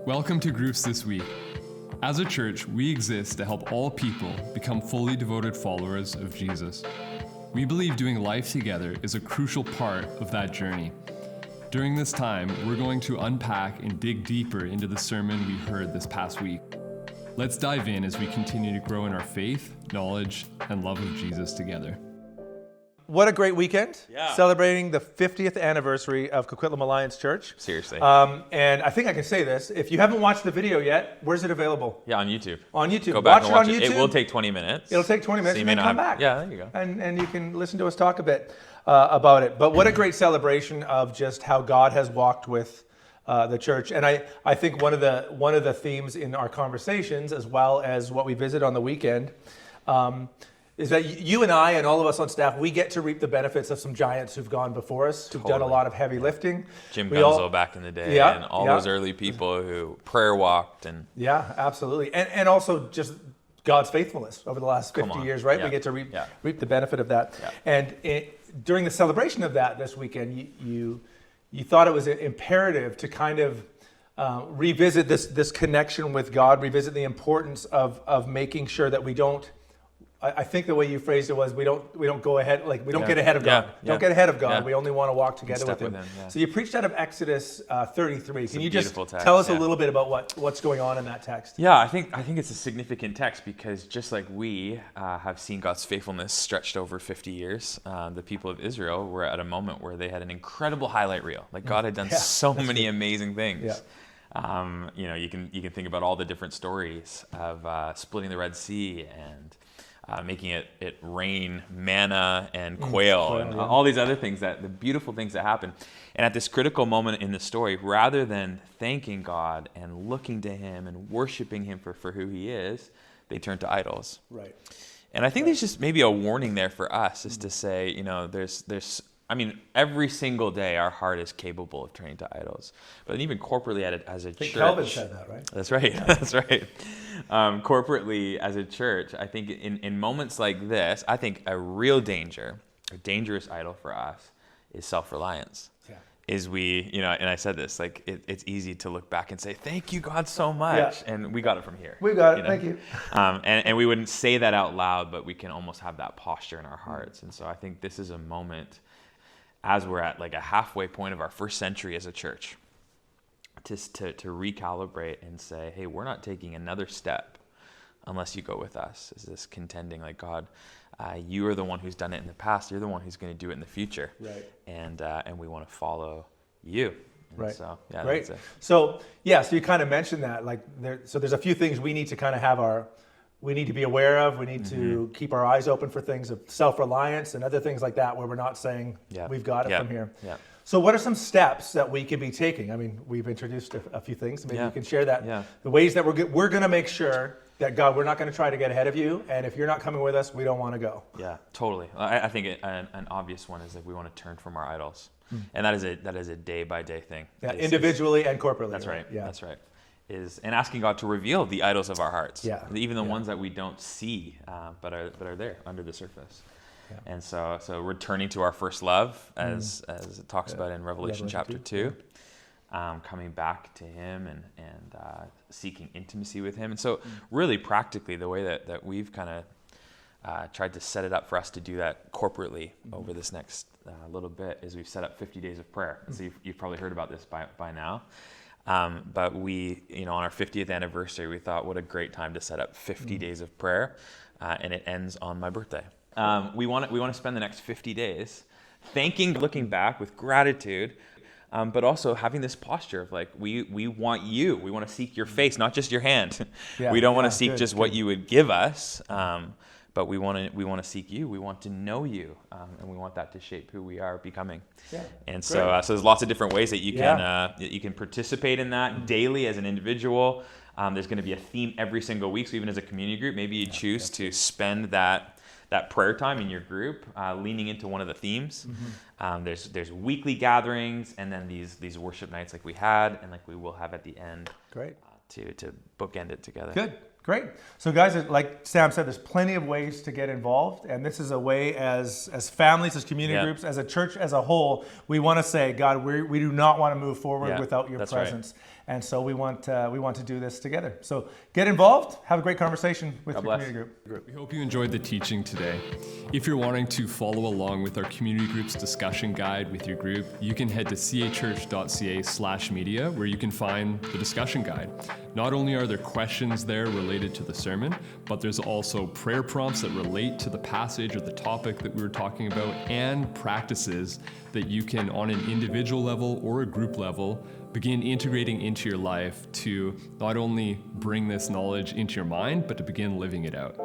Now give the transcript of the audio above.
Welcome to Groups This Week. As a church, we exist to help all people become fully devoted followers of Jesus. We believe doing life together is a crucial part of that journey. During this time, we're going to unpack and dig deeper into the sermon we heard this past week. Let's dive in as we continue to grow in our faith, knowledge, and love of Jesus together. What a great weekend. Yeah. Celebrating the 50th anniversary of Coquitlam Alliance Church. Seriously. And I think I can say this. If you haven't watched the video yet, where's it available? Yeah, on YouTube. On YouTube. Go back Watch and it on watch it. YouTube. It will take 20 minutes. It'll take 20 minutes So you and may then not come have- back. Yeah, there you go. And you can listen to us talk a bit about it. But what a great celebration of just how God has walked with the church. And I think one of the themes in our conversations, as well as what we visit on the weekend, is that you and I and all of us on staff, we get to reap the benefits of some giants who've gone before us, who've done a lot of heavy lifting. Jim We Gunzo back in the day, Yeah, and all yeah. those early people who prayer walked and Yeah, absolutely. And also just God's faithfulness over the last 50 on. years, right? Yeah. We get to reap Yeah. the benefit of that. Yeah. And during the celebration of that this weekend, you thought it was imperative to kind of revisit this connection with God, revisit the importance of making sure that we don't. I think the way you phrased it was we don't go ahead, like we don't get ahead of God. Yeah. Don't get ahead of God. Yeah. We only want to walk together step with Him. with Him, yeah. So you preached out of Exodus 33. Can a you just beautiful text, tell us a yeah. little bit about what's going on in that text? Yeah, I think it's a significant text because just like we have seen God's faithfulness stretched over 50 years, the people of Israel were at a moment where they had an incredible highlight reel. Like God had done so many amazing things. Yeah. You can think about all the different stories of splitting the Red Sea and making it rain manna and quail and all these other things, the beautiful things that happen. And at this critical moment in the story, rather than thanking God and looking to Him and worshiping Him for who He is, they turn to idols. Right. And I think there's just maybe a warning there for us is to say, every single day our heart is capable of turning to idols. But even corporately as a church. Calvin said that, right? That's right. Yeah. That's right. Corporately as a church, I think in moments like this, I think a real dangerous idol for us is self-reliance. Yeah. Is and I said this, like it's easy to look back and say, thank you, God, so much. Yeah. And we got it from here. We got it. Thank you. And we wouldn't say that out loud, but we can almost have that posture in our hearts. And so I think this is a moment as we're at like a halfway point of our first century as a church, to recalibrate and say, hey, we're not taking another step unless you go with us. Is this contending like, God, you are the one who's done it in the past. You're the one who's going to do it in the future. Right. And we want to follow you. And Right. So, yeah, Great. that's it. So you kind of mentioned that, there's a few things we need to kind of we need to be aware of. We need to keep our eyes open for things of self-reliance and other things like that, where we're not saying we've got it from here. Yeah. So what are some steps that we could be taking? I mean, we've introduced a few things. Maybe you can share that. Yeah. The ways that we're going to make sure that, God, we're not going to try to get ahead of you. And if you're not coming with us, we don't want to go. Yeah, totally. I think an obvious one is that we want to turn from our idols. And that is a day-by-day thing. Yeah, individually and corporately. That's right. Yeah. That's right. And asking God to reveal the idols of our hearts. Yeah. Even the ones that we don't see, but are there under the surface. Yeah. And so returning to our first love, as it talks about in Revelation chapter 2, coming back to Him and seeking intimacy with Him. And so really practically, the way that we've kind of tried to set it up for us to do that corporately over this next little bit is we've set up 50 days of prayer. And so you've probably heard about this by now. But we, on our 50th anniversary, we thought what a great time to set up 50 days of prayer, and it ends on my birthday. We want to spend the next 50 days looking back with gratitude, but also having this posture of like, we want you. We want to seek your face, not just your hand. We don't want to seek just what you would give us, but we want to seek you. We want to know you, and we want that to shape who we are becoming. Yeah, and so there's lots of different ways that you can participate in that daily as an individual. There's going to be a theme every single week. So even as a community group, maybe you choose to spend that prayer time in your group, leaning into one of the themes. There's weekly gatherings, and then these worship nights like we had, and like we will have at the end. Great. To bookend it together. Good. Great. So guys, like Sam said, there's plenty of ways to get involved. And this is a way as families, as community groups, as a church as a whole, we want to say, God, we do not want to move forward without your presence. Right. And so we want to do this together. So get involved. Have a great conversation with your community group. We hope you enjoyed the teaching today. If you're wanting to follow along with our community group's discussion guide with your group, you can head to cachurch.ca/media, where you can find the discussion guide. Not only are there questions there related to the sermon, but there's also prayer prompts that relate to the passage or the topic that we were talking about, and practices that you can, on an individual level or a group level, begin integrating into your life to not only bring this knowledge into your mind, but to begin living it out.